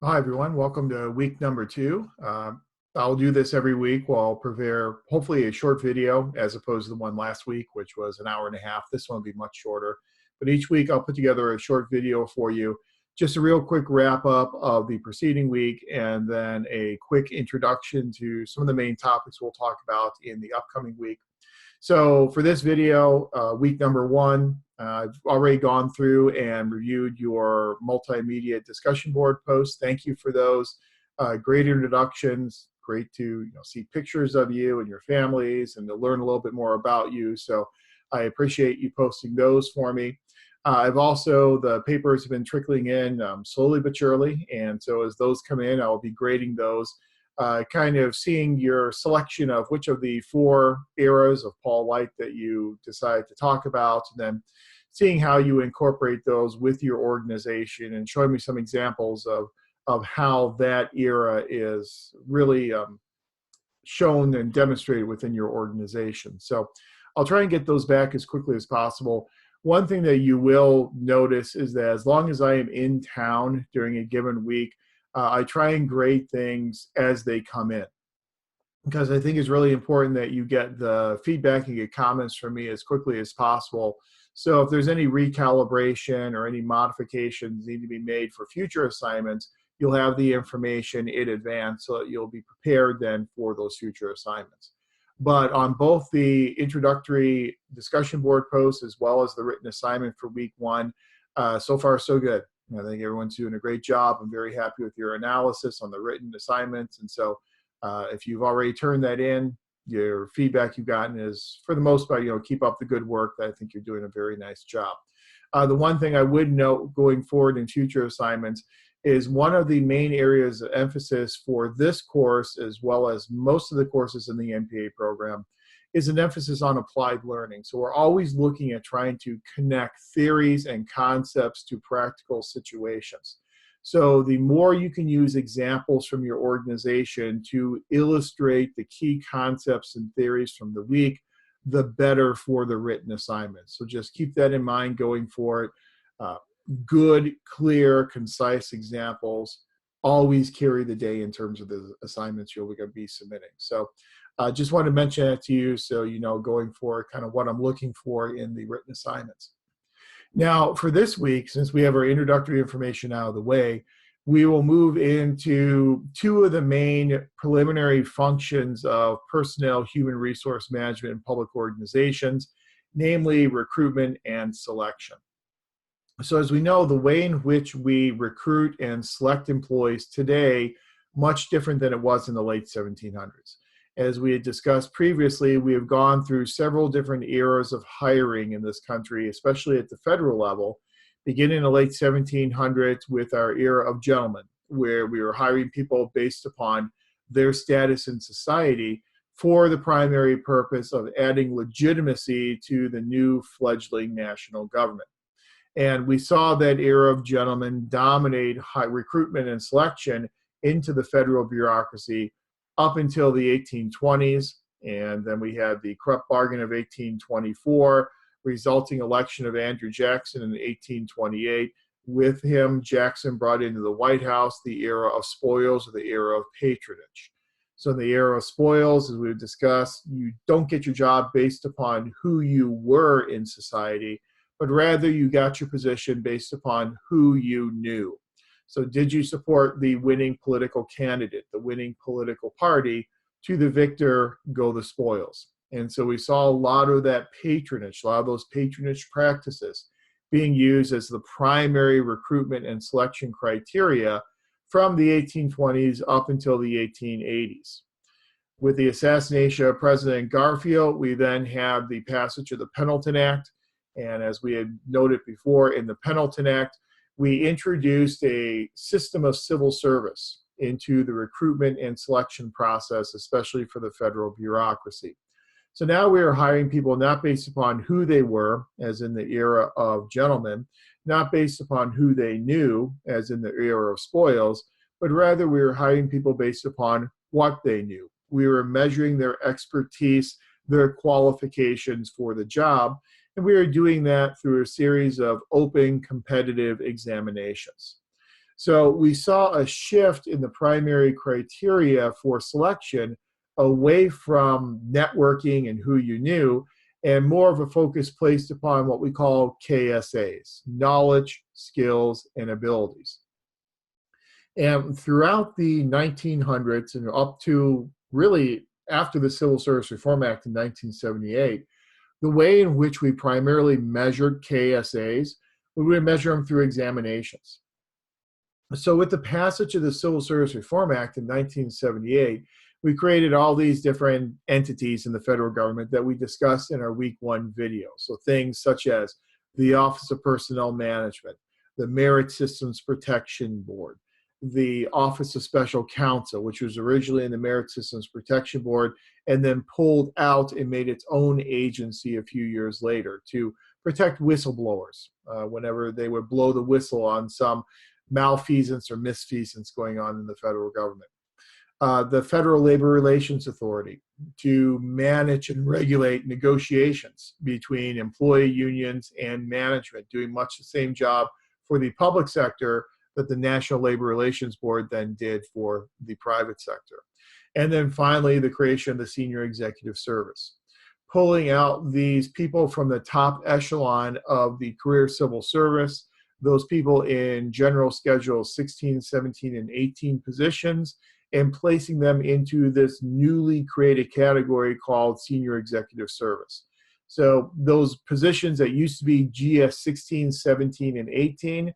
Hi, everyone. Welcome to week number two. I'll do this every week while I'll prepare hopefully a short video as opposed to the one last week, which was an hour and a half. This one will be much shorter. But each week I'll put together a short video for you, just a real quick wrap up of the preceding week, and then a quick introduction to some of the main topics we'll talk about in the upcoming week. So for this video, week number one, I've already gone through and reviewed your multimedia discussion board posts. Thank you for those. Great introductions. Great to see pictures of you and your families and to learn a little bit more about you. So I appreciate you posting those for me. I've also, the papers have been trickling in slowly but surely. And so as those come in, I'll be grading those, kind of seeing your selection of which of the four eras of Paul White that you decide to talk about, and then seeing how you incorporate those with your organization and showing me some examples of how that era is really shown and demonstrated within your organization. So I'll try and get those back as quickly as possible. One thing that you will notice is that as long as I am in town during a given week, I try and grade things as they come in, because I think it's really important that you get the feedback and get comments from me as quickly as possible. So if there's any recalibration or any modifications need to be made for future assignments, you'll have the information in advance so that you'll be prepared then for those future assignments. But on both the introductory discussion board posts as well as the written assignment for week one, so far so good. I think everyone's doing a great job. I'm very happy with your analysis on the written assignments. And so if you've already turned that in, your feedback you've gotten is, for the most part, keep up the good work. I think you're doing a very nice job. The one thing I would note going forward in future assignments is one of the main areas of emphasis for this course, as well as most of the courses in the MPA program, is an emphasis on applied learning. So we're always looking at trying to connect theories and concepts to practical situations. So the more you can use examples from your organization to illustrate the key concepts and theories from the week, the better for the written assignments. So just keep that in mind going forward. Good, clear, concise examples always carry the day in terms of the assignments you're going to be submitting. So just want to mention that to you so you know going forward kind of what I'm looking for in the written assignments. Now, for this week, since we have our introductory information out of the way, we will move into two of the main preliminary functions of personnel, human resource management, and public organizations, namely recruitment and selection. So as we know, the way in which we recruit and select employees today, much different than it was in the late 1700s. As we had discussed previously, we have gone through several different eras of hiring in this country, especially at the federal level, beginning in the late 1700s with our era of gentlemen, where we were hiring people based upon their status in society for the primary purpose of adding legitimacy to the new fledgling national government. And we saw that era of gentlemen dominate high recruitment and selection into the federal bureaucracy up until the 1820s. And then we had the corrupt bargain of 1824, resulting election of Andrew Jackson in 1828. With him, Jackson brought into the White House the era of spoils, or the era of patronage. So in the era of spoils, as we've discussed, you don't get your job based upon who you were in society, but rather you got your position based upon who you knew. So did you support the winning political candidate, the winning political party? To the victor go the spoils. And so we saw a lot of that patronage, a lot of those patronage practices being used as the primary recruitment and selection criteria from the 1820s up until the 1880s. With the assassination of President Garfield, we then had the passage of the Pendleton Act. And as we had noted before, in the Pendleton Act, we introduced a system of civil service into the recruitment and selection process, especially for the federal bureaucracy. So now we are hiring people not based upon who they were, as in the era of gentlemen, not based upon who they knew, as in the era of spoils, but rather we were hiring people based upon what they knew. We were measuring their expertise, their qualifications for the job, and we are doing that through a series of open competitive examinations. So we saw a shift in the primary criteria for selection away from networking and who you knew, and more of a focus placed upon what we call KSAs, knowledge, skills, and abilities. And throughout the 1900s and up to really after the Civil Service Reform Act in 1978, the way in which we primarily measured KSAs, we would measure them through examinations. So with the passage of the Civil Service Reform Act in 1978, we created all these different entities in the federal government that we discussed in our week one video. So things such as the Office of Personnel Management, the Merit Systems Protection Board, the Office of Special Counsel, which was originally in the Merit Systems Protection Board and then pulled out and made its own agency a few years later to protect whistleblowers whenever they would blow the whistle on some malfeasance or misfeasance going on in the federal government. The Federal Labor Relations Authority to manage and regulate negotiations between employee unions and management, doing much the same job for the public sector that the National Labor Relations Board then did for the private sector. And then finally, the creation of the Senior Executive Service, pulling out these people from the top echelon of the career civil service, those people in general schedule 16, 17, and 18 positions, and placing them into this newly created category called Senior Executive Service. So those positions that used to be GS 16, 17, and 18,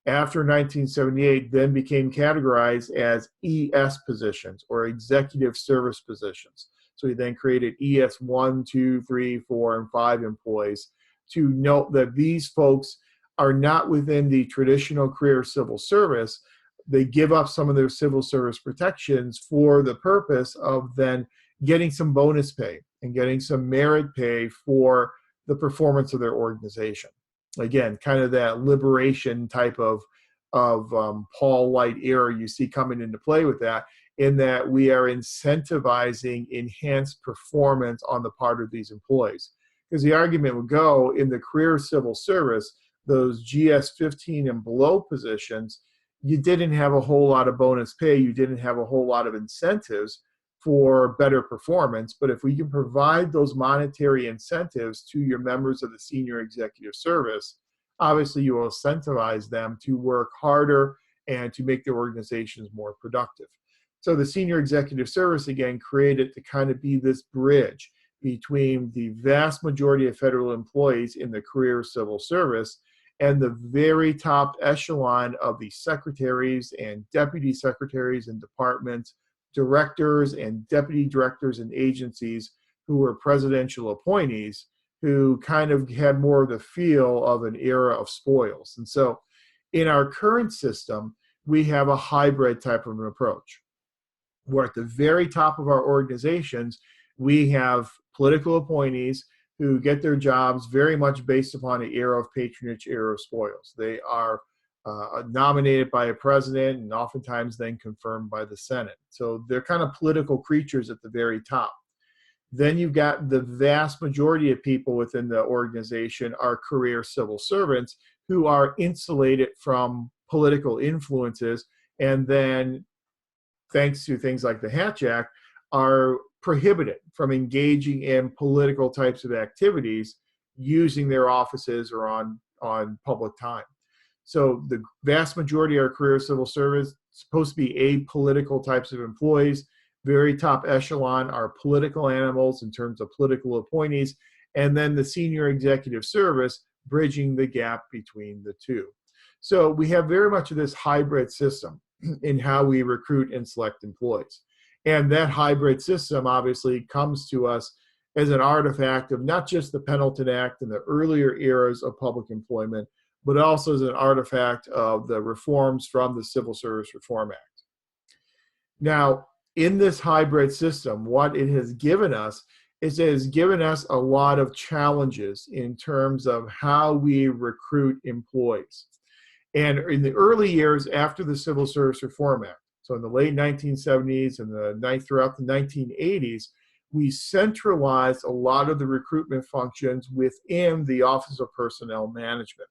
after 1978, then became categorized as ES positions or executive service positions. So we then created ES 1, 2, 3, 4, and 5 employees to note that these folks are not within the traditional career civil service. They give up some of their civil service protections for the purpose of then getting some bonus pay and getting some merit pay for the performance of their organization. Again, kind of that liberation type of Paul Light era you see coming into play with that, in that we are incentivizing enhanced performance on the part of these employees. Because the argument would go in the career civil service, those GS 15 and below positions, you didn't have a whole lot of bonus pay, you didn't have a whole lot of incentives for better performance. But if we can provide those monetary incentives to your members of the senior executive service, obviously you will incentivize them to work harder and to make their organizations more productive. So the senior executive service, again, created to kind of be this bridge between the vast majority of federal employees in the career civil service and the very top echelon of the secretaries and deputy secretaries and departments, directors and deputy directors and agencies who were presidential appointees, who kind of had more of the feel of an era of spoils. And so in our current system, we have a hybrid type of an approach, where at the very top of our organizations, we have political appointees who get their jobs very much based upon an era of patronage, era of spoils. They are nominated by a president and oftentimes then confirmed by the Senate. So they're kind of political creatures at the very top. Then you've got the vast majority of people within the organization are career civil servants who are insulated from political influences, and then, thanks to things like the Hatch Act, are prohibited from engaging in political types of activities using their offices or on public time. So the vast majority of our career civil service is supposed to be apolitical types of employees. Very top echelon are political animals in terms of political appointees, and then the senior executive service bridging the gap between the two. So we have very much of this hybrid system in how we recruit and select employees. And that hybrid system obviously comes to us as an artifact of not just the Pendleton Act and the earlier eras of public employment, but also as an artifact of the reforms from the Civil Service Reform Act. Now, in this hybrid system, what it has given us is it has given us a lot of challenges in terms of how we recruit employees. And in the early years after the Civil Service Reform Act, so in the late 1970s and throughout the 1980s, we centralized a lot of the recruitment functions within the Office of Personnel Management.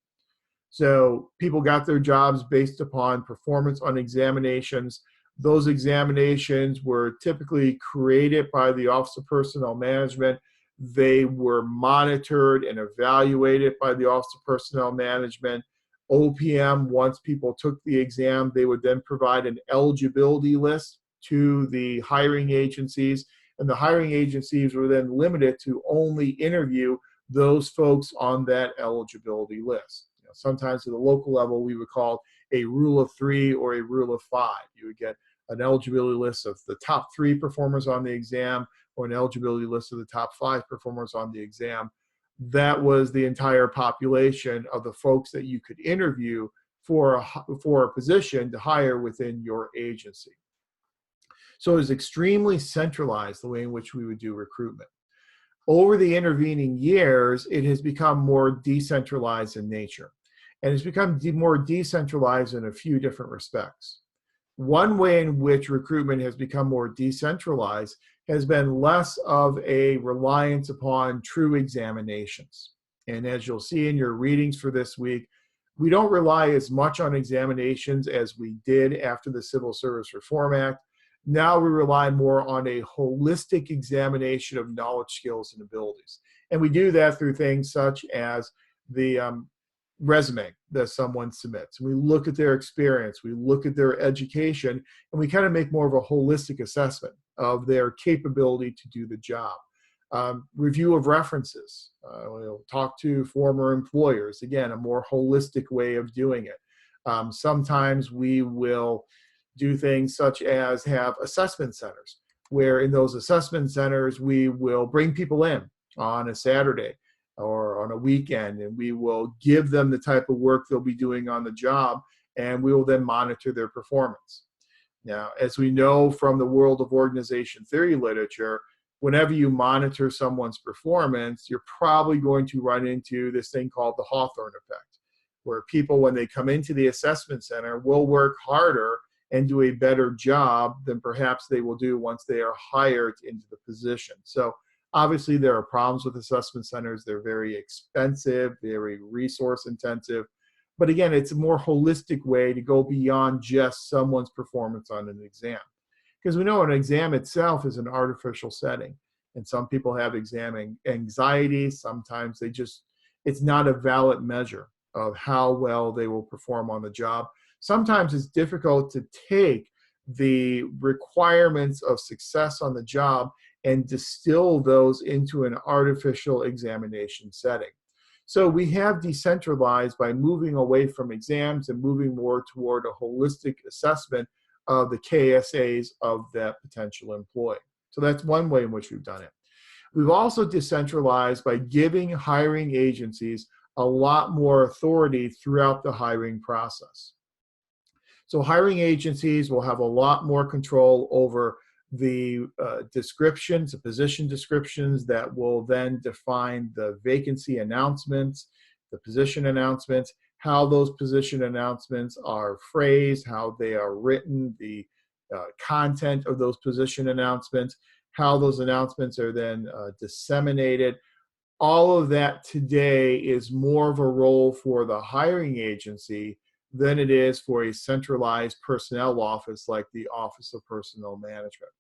So people got their jobs based upon performance on examinations. Those examinations were typically created by the Office of Personnel Management. They were monitored and evaluated by the Office of Personnel Management. OPM, once people took the exam, they would then provide an eligibility list to the hiring agencies, and the hiring agencies were then limited to only interview those folks on that eligibility list. Sometimes at the local level, we would call a rule of three or a rule of five. You would get an eligibility list of the top 3 performers on the exam, or an eligibility list of the top 5 performers on the exam. That was the entire population of the folks that you could interview for a position to hire within your agency. So it was extremely centralized, the way in which we would do recruitment. Over the intervening years, it has become more decentralized in nature. And it's become more decentralized in a few different respects. One way in which recruitment has become more decentralized has been less of a reliance upon true examinations. And as you'll see in your readings for this week, we don't rely as much on examinations as we did after the Civil Service Reform Act. Now we rely more on a holistic examination of knowledge, skills, and abilities. And we do that through things such as the resume that someone submits. We look at their experience, we look at their education, and we kind of make more of a holistic assessment of their capability to do the job. Review of references. We'll talk to former employers. Again, a more holistic way of doing it. Sometimes we will do things such as have assessment centers, where in those assessment centers, we will bring people in on a Saturday or on a weekend, and we will give them the type of work they'll be doing on the job, and we will then monitor their performance. Now, as we know from the world of organization theory literature, whenever you monitor someone's performance, you're probably going to run into this thing called the Hawthorne effect, where people, when they come into the assessment center, will work harder and do a better job than perhaps they will do once they are hired into the position. So obviously, there are problems with assessment centers. They're very expensive, very resource intensive. But again, it's a more holistic way to go beyond just someone's performance on an exam. Because we know an exam itself is an artificial setting. And some people have exam anxiety. Sometimes it's not a valid measure of how well they will perform on the job. Sometimes it's difficult to take the requirements of success on the job and distill those into an artificial examination setting. So we have decentralized by moving away from exams and moving more toward a holistic assessment of the KSAs of that potential employee. So that's one way in which we've done it. We've also decentralized by giving hiring agencies a lot more authority throughout the hiring process. So hiring agencies will have a lot more control over the descriptions, the position descriptions that will then define the vacancy announcements, the position announcements, how those position announcements are phrased, how they are written, the content of those position announcements, how those announcements are then disseminated. All of that today is more of a role for the hiring agency than it is for a centralized personnel office like the Office of Personnel Management.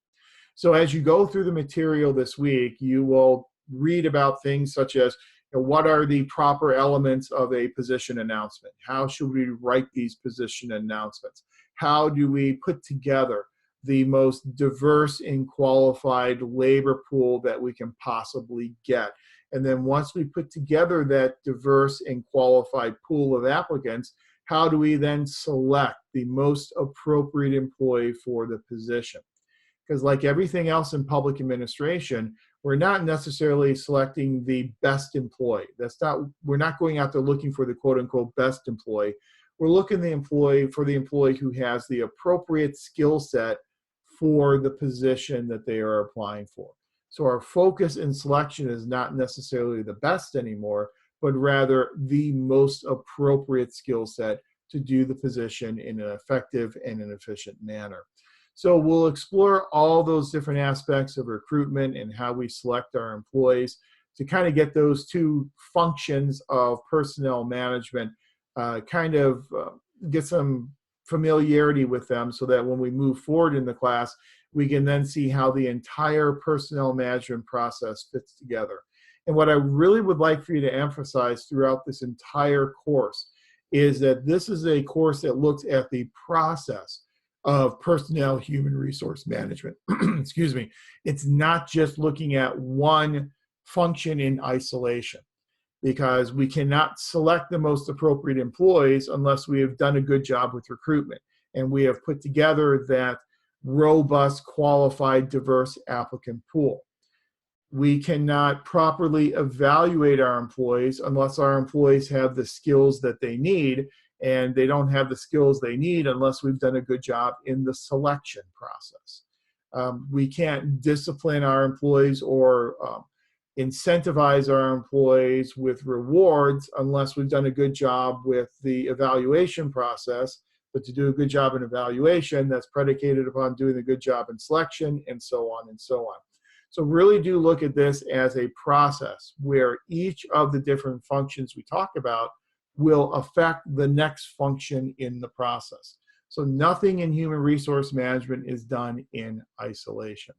So as you go through the material this week, you will read about things such as, what are the proper elements of a position announcement? How should we write these position announcements? How do we put together the most diverse and qualified labor pool that we can possibly get? And then once we put together that diverse and qualified pool of applicants, how do we then select the most appropriate employee for the position? Because like everything else in public administration, we're not necessarily selecting the best employee. We're not going out there looking for the quote unquote best employee. We're looking for the employee who has the appropriate skill set for the position that they are applying for. So our focus in selection is not necessarily the best anymore, but rather the most appropriate skill set to do the position in an effective and an efficient manner. So we'll explore all those different aspects of recruitment and how we select our employees to kind of get those two functions of personnel management kind of get some familiarity with them so that when we move forward in the class, we can then see how the entire personnel management process fits together. And what I really would like for you to emphasize throughout this entire course is that this is a course that looks at the process of personnel human resource management. Excuse me. It's not just looking at one function in isolation, because we cannot select the most appropriate employees unless we have done a good job with recruitment and we have put together that robust, qualified, diverse applicant pool. We cannot properly evaluate our employees unless our employees have the skills that they need, and they don't have the skills they need unless we've done a good job in the selection process. We can't discipline our employees or incentivize our employees with rewards unless we've done a good job with the evaluation process. But to do a good job in evaluation, that's predicated upon doing a good job in selection, and so on and so on. So really do look at this as a process where each of the different functions we talk about will affect the next function in the process. So nothing in human resource management is done in isolation.